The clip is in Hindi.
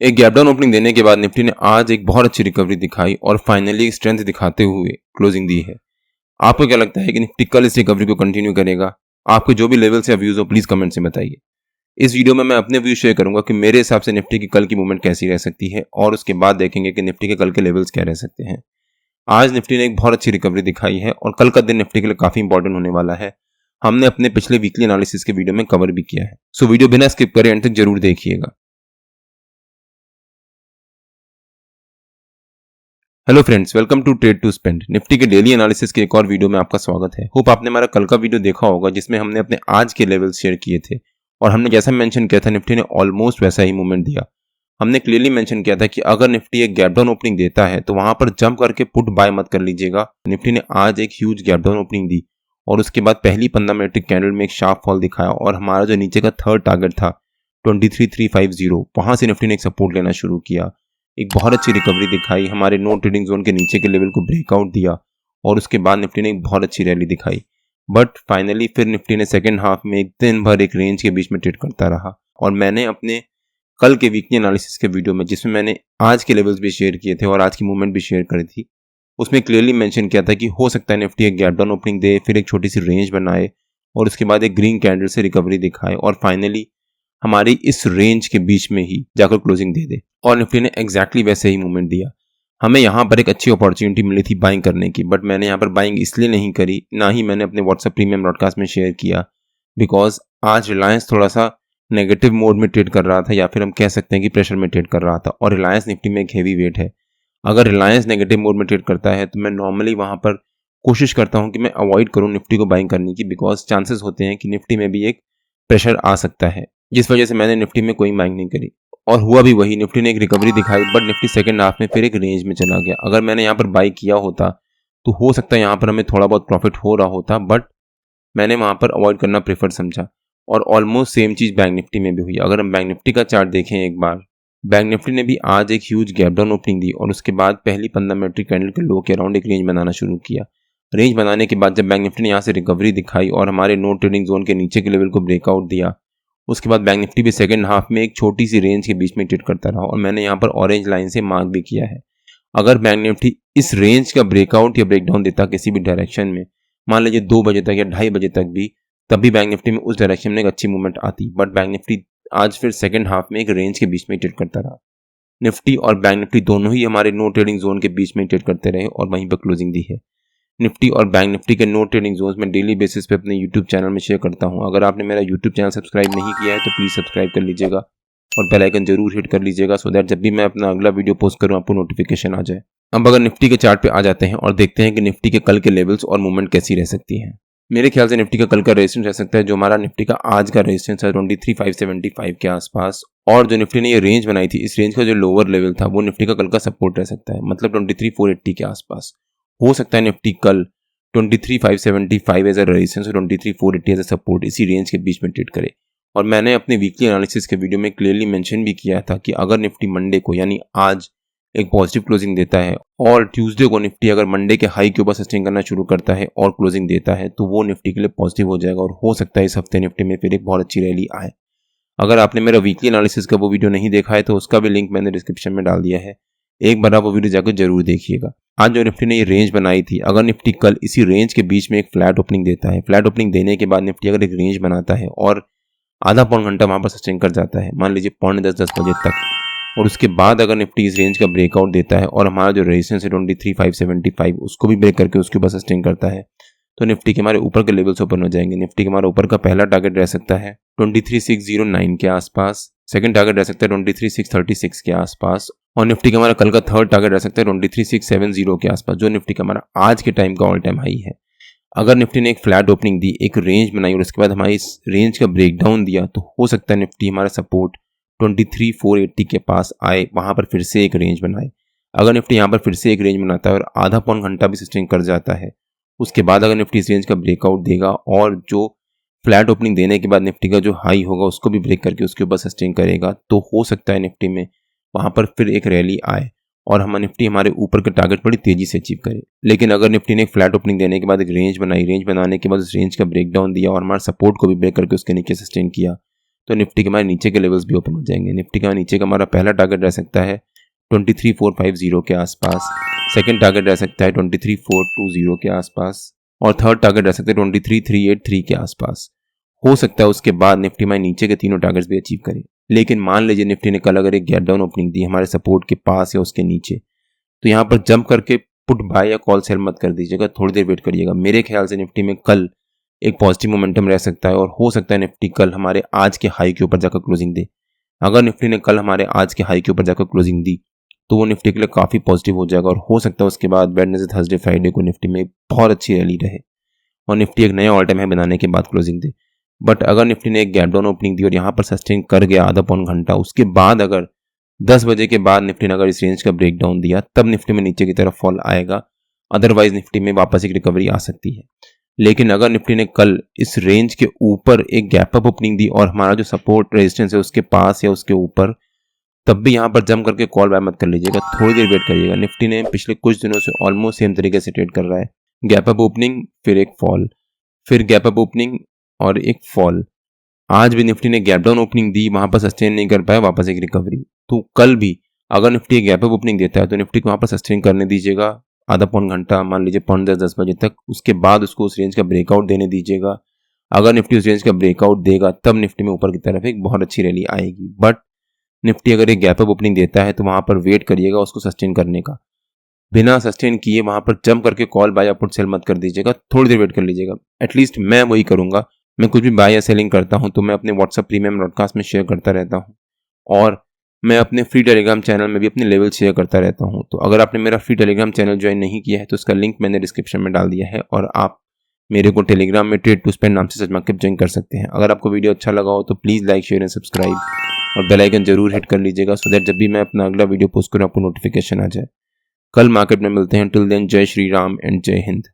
एक गैप डाउन ओपनिंग देने के बाद निफ्टी ने आज एक बहुत अच्छी रिकवरी दिखाई और फाइनली स्ट्रेंथ दिखाते हुए क्लोजिंग दी है। आपको क्या लगता है कि निफ्टी कल इस रिकवरी को कंटिन्यू करेगा? आपके जो भी लेवल से व्यूज हो प्लीज कमेंट से बताइए। इस वीडियो में मैं अपने व्यू शेयर करूंगा कि मेरे हिसाब से निफ्टी की कल की मूवमेंट कैसी रह सकती है और उसके बाद देखेंगे कि निफ्टी के कल के लेवल्स क्या रह सकते हैं। आज निफ्टी ने एक बहुत अच्छी रिकवरी दिखाई है और कल का दिन निफ्टी के लिए काफी इंपॉर्टेंट होने वाला है। हमने अपने पिछले वीकली एनालिसिस के वीडियो में कवर भी किया है, सो वीडियो बिना स्किप करे एंड तक जरूर देखिएगा। Hello friends, welcome to trade to spend. Nifty के डेली एनालिसिस के एक और वीडियो में आपका स्वागत है। होप आपने हमारा कल का वीडियो देखा होगा जिसमें हमने अपने आज के लेवल्स शेयर किए थे और हमने जैसा मेंशन किया था निफ्टी ने ऑलमोस्ट वैसा ही मूवमेंट दिया। हमने क्लियरली मेंशन किया था कि अगर निफ्टी एक गैप डाउन ओपनिंग देता है तो वहां पर जंप करके पुट बाय मत कर लीजिएगा। निफ्टी ने आज एक ह्यूज गैप डाउन ओपनिंग दी और उसके बाद पहली 15 मिनट कैंडल में एक शार्प फॉल दिखाया और हमारा जो नीचे का थर्ड टारगेट था 23,350 वहां से निफ्टी ने एक सपोर्ट लेना शुरू किया। एक बहुत अच्छी रिकवरी दिखाई, हमारे नो ट्रेडिंग जोन के नीचे के लेवल को ब्रेकआउट दिया और उसके बाद निफ्टी ने एक बहुत अच्छी रैली दिखाई। बट फाइनली फिर निफ्टी ने सेकेंड हाफ में एक दिन भर एक रेंज के बीच में ट्रेड करता रहा और मैंने अपने कल के वीकली एनालिसिस के वीडियो में जिसमें मैंने आज के लेवल्स भी शेयर किए थे और आज की मूवमेंट भी शेयर करी थी उसमें क्लियरली मेंशन किया था कि हो सकता है निफ्टी एक गैप डाउन ओपनिंग दे, फिर एक छोटी सी रेंज बनाए और उसके बाद एक ग्रीन कैंडल से रिकवरी दिखाए और फाइनली हमारी इस रेंज के बीच में ही जाकर क्लोजिंग दे दे। और निफ्टी ने एग्जैक्टली वैसे ही मूवमेंट दिया। हमें यहाँ पर एक अच्छी अपॉर्चुनिटी मिली थी बाइंग करने की, बट मैंने यहाँ पर बाइंग इसलिए नहीं करी, ना ही मैंने अपने व्हाट्सएप प्रीमियम ब्रॉडकास्ट में शेयर किया, बिकॉज आज रिलायंस थोड़ा सा नेगेटिव मोड में ट्रेड कर रहा था या फिर हम कह सकते हैं कि प्रेशर में ट्रेड कर रहा था और रिलायंस निफ्टी में एक हेवी वेट है। अगर रिलायंस नेगेटिव मोड में ट्रेड करता है तो मैं नॉर्मली वहाँ पर कोशिश करता हूँ कि मैं अवॉइड करूँ निफ्टी को बाइंग करने की, बिकॉज चांसेस होते हैं कि निफ्टी में भी एक प्रेशर आ सकता है, जिस वजह से मैंने निफ्टी में कोई बाइंग नहीं करी और हुआ भी वही। निफ्टी ने एक रिकवरी दिखाई बट निफ्टी सेकंड हाफ में फिर एक रेंज में चला गया। अगर मैंने यहाँ पर बाई किया होता तो हो सकता है यहाँ पर हमें थोड़ा बहुत प्रॉफिट हो रहा होता, बट मैंने वहाँ पर अवॉइड करना प्रेफर समझा और ऑलमोस्ट सेम चीज़ बैंक निफ्टी में भी हुई। अगर हम बैंक निफ्टी का चार्ट देखें एक बार, बैंक निफ्टी ने भी आज एक ह्यूज गैप डाउन ओपनिंग दी और उसके बाद पहली 15 मिनट कैंडल के लो के अराउंड एक रेंज बनाना शुरू किया। रेंज बनाने के बाद जब बैंक निफ्टी ने यहाँ से रिकवरी दिखाई और हमारे नो ट्रेडिंग जोन के नीचे के लेवल को ब्रेकआउट दिया, उसके बाद बैंक निफ्टी भी सेकंड हाफ में एक छोटी सी रेंज के बीच में ट्रेड करता रहा और मैंने यहाँ पर ऑरेंज लाइन से मार्क भी किया है। अगर बैंक निफ्टी इस रेंज का ब्रेकआउट या ब्रेकडाउन देता किसी भी डायरेक्शन में, मान लीजिए 2 बजे तक या 2:30 बजे तक भी, तभी बैंक निफ्टी में उस डायरेक्शन में एक अच्छी मूवमेंट आती, बट बैंक निफ्टी आज फिर सेकंड हाफ में एक रेंज के बीच में ट्रेड करता रहा। निफ्टी और बैंक निफ्टी दोनों ही हमारे नो ट्रेडिंग जोन के बीच में ट्रेड करते रहे और वहीं पर क्लोजिंग दी है। निफ्टी और बैंक निफ्टी के नो ट्रेडिंग जोन्स में डेली बेसिस पे अपने यूट्यूब चैनल में शेयर करता हूं। अगर आपने मेरा यूट्यूब चैनल सब्सक्राइब नहीं किया है तो प्लीज़ सब्सक्राइब कर लीजिएगा और बेल आइकन जरूर हिट कर लीजिएगा सो दैट जब भी मैं अपना अगला वीडियो पोस्ट करूं आपको नोटिफिकेशन आ जाए। अब अगर निफ्टी के चार्ट पे आ जाते हैं और देखते हैं कि निफ्टी के कल के लेवल्स और मूवमेंट कैसी रह सकती है। मेरे ख्याल से निफ्टी का कल का रेजिस्टेंस रह सकता है जो हमारा निफ्टी का आज का रेजिस्टेंस है 23,575 के आसपास, और जो निफ्टी ने ये रेंज बनाई थी इस रेंज का जो लोअर लेवल था वो निफ्टी का कल का सपोर्ट रह सकता है, मतलब 23,480 के आसपास। हो सकता है निफ्टी कल 23,575 एज अ रेजिस्टेंस और 23,480 एज अ सपोर्ट इसी रेंज के बीच में ट्रेड करे। और मैंने अपने वीकली एनालिसिस के वीडियो में क्लियरली मेंशन भी किया था कि अगर निफ्टी मंडे को यानी आज एक पॉजिटिव क्लोजिंग देता है और ट्यूसडे को निफ्टी अगर मंडे के हाई के ऊपर सस्टेन करना शुरू करता है और क्लोजिंग देता है तो वो निफ्टी के लिए पॉजिटिव हो जाएगा और हो सकता है इस हफ्ते निफ्टी में फिर एक बहुत अच्छी रैली आए। अगर आपने मेरा वीकली एनालिसिस का वो वीडियो नहीं देखा है तो उसका भी लिंक मैंने डिस्क्रिप्शन में डाल दिया है, एक बार आप वो वीडियो जाकर जरूर देखिएगा। आज जो निफ्टी ने ये रेंज बनाई थी, अगर निफ्टी कल इसी रेंज के बीच में एक फ्लैट ओपनिंग देता है, फ्लैट ओपनिंग देने के बाद निफ्टी अगर एक रेंज बनाता है और आधा पौन घंटा वहां पर सस्टेन कर जाता है, मान लीजिए 9:45 बजे तक, और उसके बाद अगर निफ्टी इस रेंज का ब्रेकआउट देता है और हमारा जो रेजिस्टेंस है 23,575 उसको भी ब्रेक करके उसके ऊपर सस्टेन करता है तो निफ्टी के हमारे ऊपर के लेवल्स ओपन हो जाएंगे। निफ्टी के हमारा ऊपर का पहला टारगेट रह सकता है 23,609 के आसपास, सेकंड टारगेट रह सकता है 23,636 के आसपास और निफ्टी का हमारा कल का थर्ड टारगेट रह सकता है 23,670 के आसपास, जो निफ्टी का हमारा आज के टाइम का ऑल टाइम हाई है। अगर निफ्टी ने एक फ्लैट ओपनिंग दी, एक रेंज बनाई और उसके बाद हमारी इस रेंज का ब्रेकडाउन दिया तो हो सकता है निफ्टी हमारा सपोर्ट 23,480 के पास आए, वहां पर फिर से एक रेंज बनाए। अगर निफ्टी यहाँ पर फिर से एक रेंज बनाता है और आधा पौन घंटा भी सस्टेन कर जाता है, उसके बाद अगर निफ्टी इस रेंज का ब्रेकआउट देगा और जो फ्लैट ओपनिंग देने के बाद निफ्टी का जो हाई होगा उसको भी ब्रेक करके उसके ऊपर सस्टेन करेगा तो हो सकता है निफ्टी में वहां पर फिर एक रैली आए और हम निफ्टी हमारे ऊपर के टारगेट बड़ी तेजी से अचीव करे। लेकिन अगर निफ्टी ने एक फ्लैट ओपनिंग देने के बाद एक रेंज बनाई, रेंज बनाने के बाद उस रेंज का ब्रेकडाउन दिया और हमारे सपोर्ट को भी ब्रेक करके उसके नीचे सस्टेन किया तो निफ्टी के हमारे नीचे के लेवल्स भी ओपन हो जाएंगे। निफ्टी का नीचे का हमारा पहला टारगेट रह सकता है 23,450 के आसपास, सेकंड टारगेट रह सकता है 23,420 के आसपास और थर्ड टारगेट रह सकता है 23,383 के आसपास। हो सकता है उसके बाद निफ्टी हमारे नीचे के तीनों टारगेट्स भी अचीव करे। लेकिन मान लीजिए निफ्टी ने कल अगर एक गैप डाउन ओपनिंग दी हमारे सपोर्ट के पास या उसके नीचे, तो यहाँ पर जंप करके पुट बाय या कॉल सेल मत कर दीजिएगा, थोड़ी देर वेट करिएगा। मेरे ख्याल से निफ्टी में कल एक पॉजिटिव मोमेंटम रह सकता है और हो सकता है निफ्टी कल हमारे आज के हाई के ऊपर जाकर क्लोजिंग दे। अगर निफ्टी ने कल हमारे आज के हाई के ऊपर जाकर क्लोजिंग दी तो वो निफ्टी के लिए काफ़ी पॉजिटिव हो जाएगा और हो सकता है उसके बाद वेडनेसडे, थर्सडे, फ्राइडे को निफ्टी में बहुत अच्छी रैली रहे और निफ्टी एक नया ऑल टाइम हाई बनाने के बाद क्लोजिंग दे। बट अगर निफ्टी ने एक गैप डाउन ओपनिंग दी और यहाँ पर सस्टेन कर गया आधा पौन घंटा, उसके बाद अगर 10 बजे के बाद निफ्टी ने अगर इस रेंज का ब्रेकडाउन दिया तब निफ्टी में नीचे की तरफ फॉल आएगा, अदरवाइज निफ्टी में वापस एक रिकवरी आ सकती है। लेकिन अगर निफ्टी ने कल इस रेंज के ऊपर एक गैप अप ओपनिंग दी और हमारा जो सपोर्ट रेजिस्टेंस है उसके पास या उसके ऊपर, तब भी यहाँ पर जम करके कॉल बाय मत कर लीजिएगा, थोड़ी देर वेट करिएगा। निफ्टी ने पिछले कुछ दिनों से ऑलमोस्ट सेम तरीके से ट्रेड कर रहा है, गैप अप ओपनिंग फिर एक फॉल, फिर गैप अप ओपनिंग और एक फॉल। आज भी निफ्टी ने गैप डाउन ओपनिंग दी, वहां पर सस्टेन नहीं कर पाया, वापस एक रिकवरी। तो कल भी अगर निफ्टी एक गैप अप ओपनिंग देता है तो निफ्टी को वहां पर सस्टेन करने दीजिएगा आधा पौन घंटा, मान लीजिए 10 बजे तक। उसके बाद उसको उस रेंज का ब्रेकआउट देने दीजिएगा। अगर निफ्टी उस रेंज का ब्रेकआउट देगा तब निफ्टी में ऊपर की तरफ एक बहुत अच्छी रैली आएगी। बट निफ्टी अगर एक गैप अप ओपनिंग देता है तो वहां पर वेट करिएगा उसको सस्टेन करने का। बिना सस्टेन किए वहां पर जंप करके कॉल बाय या पुट सेल मत कर दीजिएगा, थोड़ी देर वेट कर लीजिएगा। एटलीस्ट मैं वही करूंगा। मैं कुछ भी बाय या सेलिंग करता हूं तो मैं अपने व्हाट्सएप प्रीमियम ब्रॉडकास्ट में शेयर करता रहता हूं और मैं अपने फ्री टेलीग्राम चैनल में भी अपने लेवल शेयर करता रहता हूं। तो अगर आपने मेरा फ्री टेलीग्राम चैनल ज्वाइन नहीं किया है तो उसका लिंक मैंने डिस्क्रिप्शन में डाल दिया है और आप मेरे को टेलीग्राम में ट्रेड टू स्पेंड नाम से सर्च मार के ज्वाइन कर सकते हैं। अगर आपको वीडियो अच्छा लगा हो तो please like, share and subscribe और बेल आइकन जरूर हिट कर लीजिएगा सो दैट जब भी मैं अपना अगला वीडियो पोस्ट करूँ आपको नोटिफिकेशन आ जाए। कल मार्केट में मिलते हैं। टिल देन जय श्री राम एंड जय हिंद।